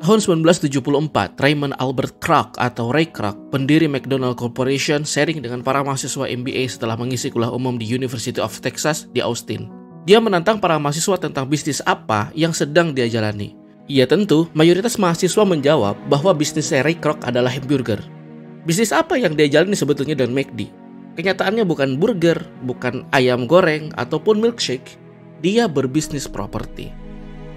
Tahun 1974, Raymond Albert Kroc atau Ray Kroc, pendiri McDonald Corporation, sharing dengan para mahasiswa MBA setelah mengisi kuliah umum di University of Texas di Austin. Dia menantang para mahasiswa tentang bisnis apa yang sedang dia jalani. Ya tentu, mayoritas mahasiswa menjawab bahwa bisnis Ray Kroc adalah hamburger. Bisnis apa yang dia jalani sebetulnya dengan McD? Kenyataannya bukan burger, bukan ayam goreng, ataupun milkshake. Dia berbisnis properti.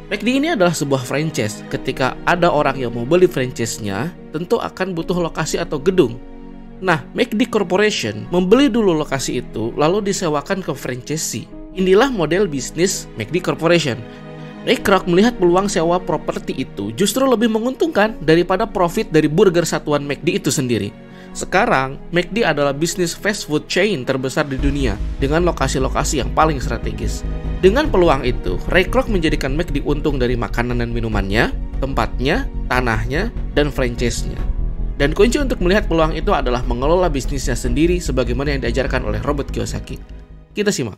McD ini adalah sebuah franchise. Ketika ada orang yang mau beli franchise-nya, tentu akan butuh lokasi atau gedung. Nah, McD Corporation membeli dulu lokasi itu, lalu disewakan ke franchisee. Inilah model bisnis McD Corporation. Ray Kroc melihat peluang sewa properti itu justru lebih menguntungkan daripada profit dari burger satuan McD itu sendiri. Sekarang, McD adalah bisnis fast food chain terbesar di dunia dengan lokasi-lokasi yang paling strategis. Dengan peluang itu, Ray Kroc menjadikan McD untung dari makanan dan minumannya, tempatnya, tanahnya, dan franchise-nya. Dan kunci untuk melihat peluang itu adalah mengelola bisnisnya sendiri sebagaimana yang diajarkan oleh Robert Kiyosaki. Kita simak.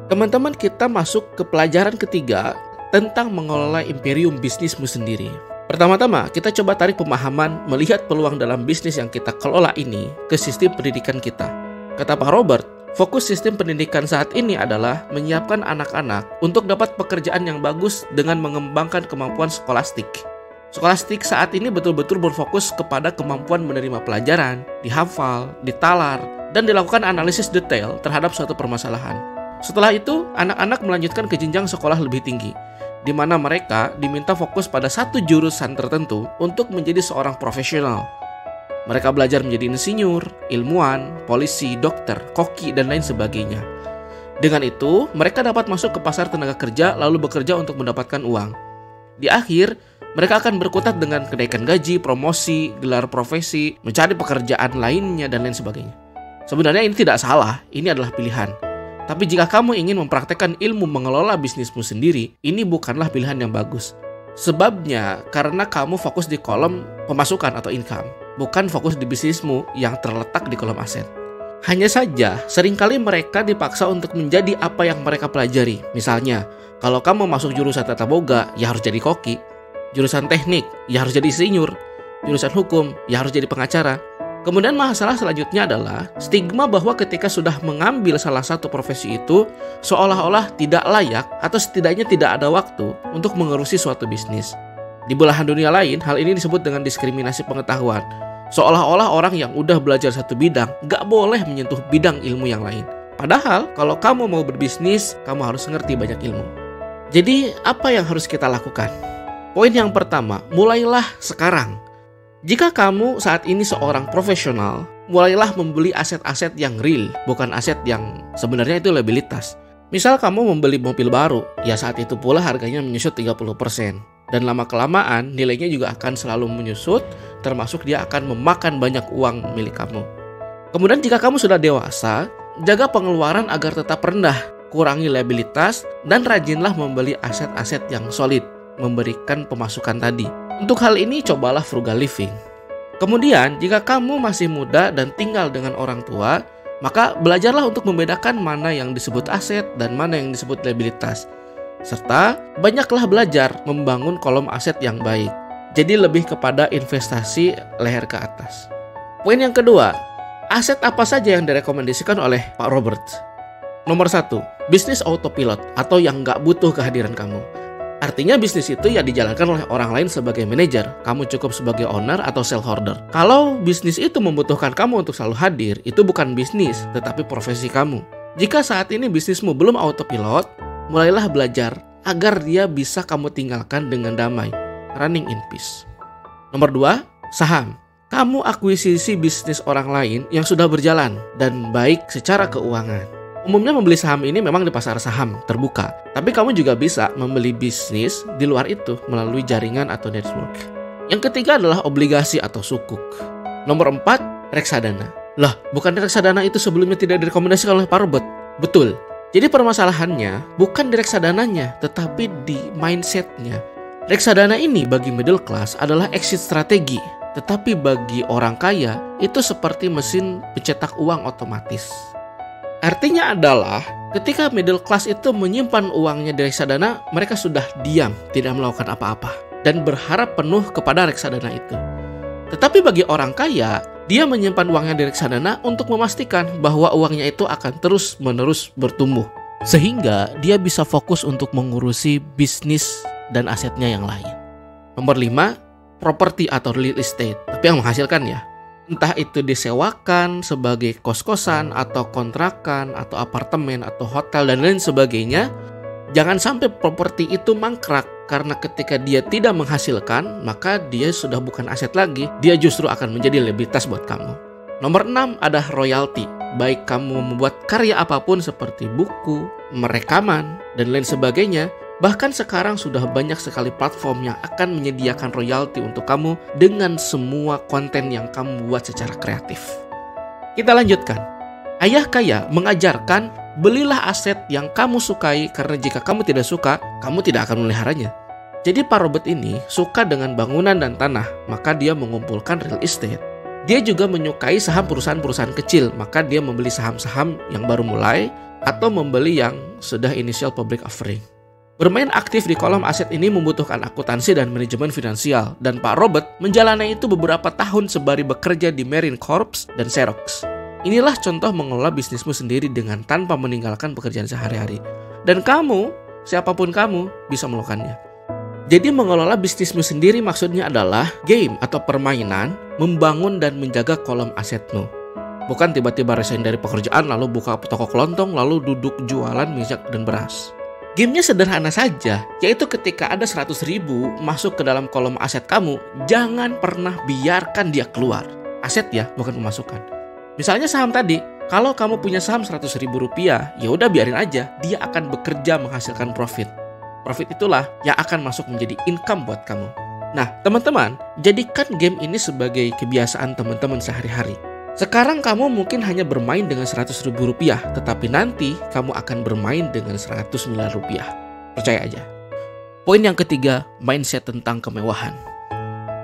Teman-teman, kita masuk ke pelajaran ketiga tentang mengelola imperium bisnismu sendiri. Pertama-tama, kita coba tarik pemahaman melihat peluang dalam bisnis yang kita kelola ini ke sistem pendidikan kita. Kata Pak Robert, fokus sistem pendidikan saat ini adalah menyiapkan anak-anak untuk dapat pekerjaan yang bagus dengan mengembangkan kemampuan skolastik. Skolastik saat ini betul-betul berfokus kepada kemampuan menerima pelajaran, dihafal, ditalar, dan dilakukan analisis detail terhadap suatu permasalahan. Setelah itu, anak-anak melanjutkan ke jenjang sekolah lebih tinggi, di mana mereka diminta fokus pada satu jurusan tertentu untuk menjadi seorang profesional. Mereka belajar menjadi insinyur, ilmuwan, polisi, dokter, koki, dan lain sebagainya. Dengan itu, mereka dapat masuk ke pasar tenaga kerja lalu bekerja untuk mendapatkan uang. Di akhir, mereka akan berkutat dengan kenaikan gaji, promosi, gelar profesi, mencari pekerjaan lainnya, dan lain sebagainya. Sebenarnya ini tidak salah, ini adalah pilihan. Tapi jika kamu ingin mempraktekkan ilmu mengelola bisnismu sendiri, ini bukanlah pilihan yang bagus. Sebabnya karena kamu fokus di kolom pemasukan atau income, bukan fokus di bisnismu yang terletak di kolom aset. Hanya saja, seringkali mereka dipaksa untuk menjadi apa yang mereka pelajari. Misalnya, kalau kamu masuk jurusan tata boga, ya harus jadi koki. Jurusan teknik, ya harus jadi insinyur. Jurusan hukum, ya harus jadi pengacara. Kemudian masalah selanjutnya adalah stigma bahwa ketika sudah mengambil salah satu profesi itu seolah-olah tidak layak atau setidaknya tidak ada waktu untuk mengurusi suatu bisnis. Di belahan dunia lain, hal ini disebut dengan diskriminasi pengetahuan. Seolah-olah orang yang udah belajar satu bidang gak boleh menyentuh bidang ilmu yang lain. Padahal kalau kamu mau berbisnis, kamu harus ngerti banyak ilmu. Jadi apa yang harus kita lakukan? Poin yang pertama, mulailah sekarang. Jika kamu saat ini seorang profesional, mulailah membeli aset-aset yang real, bukan aset yang sebenarnya itu liabilitas. Misal kamu membeli mobil baru, ya saat itu pula harganya menyusut 30%. Dan lama-kelamaan nilainya juga akan selalu menyusut, termasuk dia akan memakan banyak uang milik kamu. Kemudian jika kamu sudah dewasa, jaga pengeluaran agar tetap rendah, kurangi liabilitas, dan rajinlah membeli aset-aset yang solid, memberikan pemasukan tadi. Untuk hal ini, cobalah frugal living. Kemudian, jika kamu masih muda dan tinggal dengan orang tua, maka belajarlah untuk membedakan mana yang disebut aset dan mana yang disebut liabilitas. Serta, banyaklah belajar membangun kolom aset yang baik. Jadi lebih kepada investasi leher ke atas. Poin yang kedua, aset apa saja yang direkomendasikan oleh Pak Robert? Nomor 1, bisnis autopilot atau yang nggak butuh kehadiran kamu. Artinya bisnis itu ya dijalankan oleh orang lain sebagai manajer. Kamu cukup sebagai owner atau shareholder. Kalau bisnis itu membutuhkan kamu untuk selalu hadir, itu bukan bisnis, tetapi profesi kamu. Jika saat ini bisnismu belum autopilot, mulailah belajar agar dia bisa kamu tinggalkan dengan damai. Running in peace. Nomor 2, saham. Kamu akuisisi bisnis orang lain yang sudah berjalan dan baik secara keuangan. Umumnya membeli saham ini memang di pasar saham terbuka, tapi kamu juga bisa membeli bisnis di luar itu melalui jaringan atau network. Yang ketiga adalah obligasi atau sukuk. Nomor 4, reksadana. Lah, bukan reksadana itu sebelumnya tidak direkomendasikan oleh Pak Robert? Betul. Jadi permasalahannya bukan di reksadananya, tetapi di mindsetnya. Reksadana ini bagi middle class adalah exit strategi, tetapi bagi orang kaya itu seperti mesin pencetak uang otomatis. Artinya adalah ketika middle class itu menyimpan uangnya di reksadana, mereka sudah diam, tidak melakukan apa-apa, dan berharap penuh kepada reksadana itu. Tetapi bagi orang kaya, dia menyimpan uangnya di reksadana untuk memastikan bahwa uangnya itu akan terus-menerus bertumbuh. Sehingga dia bisa fokus untuk mengurusi bisnis dan asetnya yang lain. Nomor 5, properti atau real estate, tapi yang menghasilkan ya. Entah itu disewakan sebagai kos-kosan atau kontrakan atau apartemen atau hotel dan lain sebagainya. Jangan sampai properti itu mangkrak karena ketika dia tidak menghasilkan, maka dia sudah bukan aset lagi, dia justru akan menjadi liabilitas buat kamu. Nomor 6 ada royalti. Baik kamu membuat karya apapun seperti buku, merekaman, dan lain sebagainya. Bahkan sekarang sudah banyak sekali platform yang akan menyediakan royalti untuk kamu dengan semua konten yang kamu buat secara kreatif. Kita lanjutkan. Ayah kaya mengajarkan, belilah aset yang kamu sukai karena jika kamu tidak suka, kamu tidak akan memeliharanya. Jadi Pak Robert ini suka dengan bangunan dan tanah, maka dia mengumpulkan real estate. Dia juga menyukai saham perusahaan-perusahaan kecil, maka dia membeli saham-saham yang baru mulai atau membeli yang sudah initial public offering. Bermain aktif di kolom aset ini membutuhkan akuntansi dan manajemen finansial, dan Pak Robert menjalani itu beberapa tahun sembari bekerja di Marine Corps dan Xerox. Inilah contoh mengelola bisnismu sendiri dengan tanpa meninggalkan pekerjaan sehari-hari. Dan kamu, siapapun kamu, bisa melakukannya. Jadi mengelola bisnismu sendiri maksudnya adalah game atau permainan, membangun dan menjaga kolom asetmu. Bukan tiba-tiba resign dari pekerjaan lalu buka toko kelontong lalu duduk jualan minyak dan beras. Gamenya sederhana saja, yaitu ketika ada 100.000 masuk ke dalam kolom aset kamu, jangan pernah biarkan dia keluar. Aset ya, bukan pemasukan. Misalnya saham tadi, kalau kamu punya saham 100.000 rupiah, ya udah biarin aja, dia akan bekerja menghasilkan profit. Profit itulah yang akan masuk menjadi income buat kamu. Nah, teman-teman, jadikan game ini sebagai kebiasaan teman-teman sehari-hari. Sekarang kamu mungkin hanya bermain dengan 100.000 rupiah, tetapi nanti kamu akan bermain dengan 100 miliar rupiah. Percaya aja. Poin yang ketiga, mindset tentang kemewahan.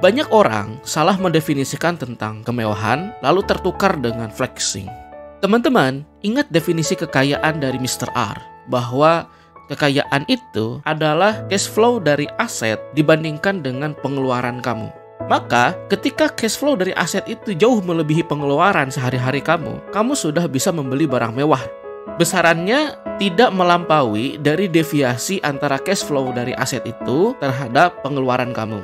Banyak orang salah mendefinisikan tentang kemewahan, lalu tertukar dengan flexing. Teman-teman, ingat definisi kekayaan dari Mr. R, bahwa kekayaan itu adalah cash flow dari aset dibandingkan dengan pengeluaran kamu. Maka, ketika cash flow dari aset itu jauh melebihi pengeluaran sehari-hari kamu sudah bisa membeli barang mewah. Besarannya tidak melampaui dari deviasi antara cash flow dari aset itu terhadap pengeluaran kamu.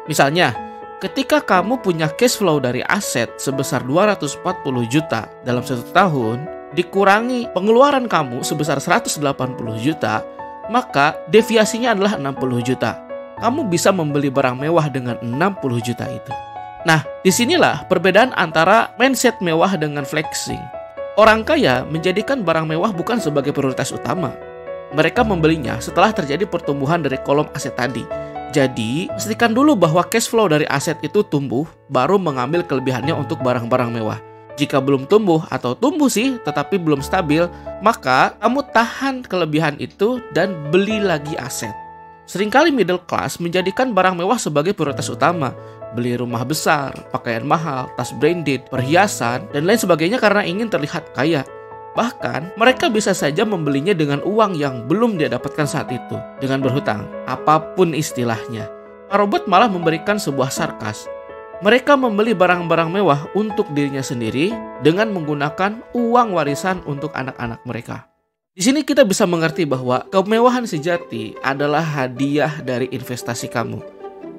Misalnya, ketika kamu punya cash flow dari aset sebesar 240 juta dalam 1 tahun, dikurangi pengeluaran kamu sebesar 180 juta, maka deviasinya adalah 60 juta. Kamu bisa membeli barang mewah dengan 60 juta itu. Nah, disinilah perbedaan antara mindset mewah dengan flexing. Orang kaya menjadikan barang mewah bukan sebagai prioritas utama. Mereka membelinya setelah terjadi pertumbuhan dari kolom aset tadi. Jadi, pastikan dulu bahwa cash flow dari aset itu tumbuh, baru mengambil kelebihannya untuk barang-barang mewah. Jika belum tumbuh atau tumbuh sih, tetapi belum stabil, maka kamu tahan kelebihan itu dan beli lagi aset. Seringkali middle class menjadikan barang mewah sebagai prioritas utama. Beli rumah besar, pakaian mahal, tas branded, perhiasan, dan lain sebagainya karena ingin terlihat kaya. Bahkan, mereka bisa saja membelinya dengan uang yang belum dia dapatkan saat itu, dengan berhutang, apapun istilahnya. Pak Robert malah memberikan sebuah sarkas. Mereka membeli barang-barang mewah untuk dirinya sendiri dengan menggunakan uang warisan untuk anak-anak mereka. Di sini kita bisa mengerti bahwa kemewahan sejati adalah hadiah dari investasi kamu.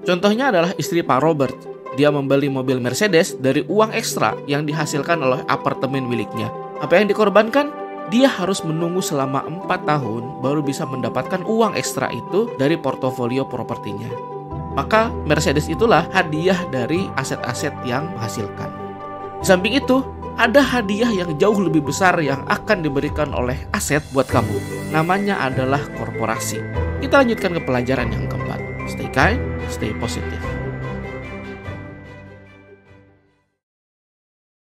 Contohnya adalah istri Pak Robert. Dia membeli mobil Mercedes dari uang ekstra yang dihasilkan oleh apartemen miliknya. Apa yang dikorbankan? Dia harus menunggu selama 4 tahun baru bisa mendapatkan uang ekstra itu dari portofolio propertinya. Maka Mercedes itulah hadiah dari aset-aset yang menghasilkan. Di samping itu, ada hadiah yang jauh lebih besar yang akan diberikan oleh aset buat kamu. Namanya adalah korporasi. Kita lanjutkan ke pelajaran yang keempat. Stay kind, stay positive.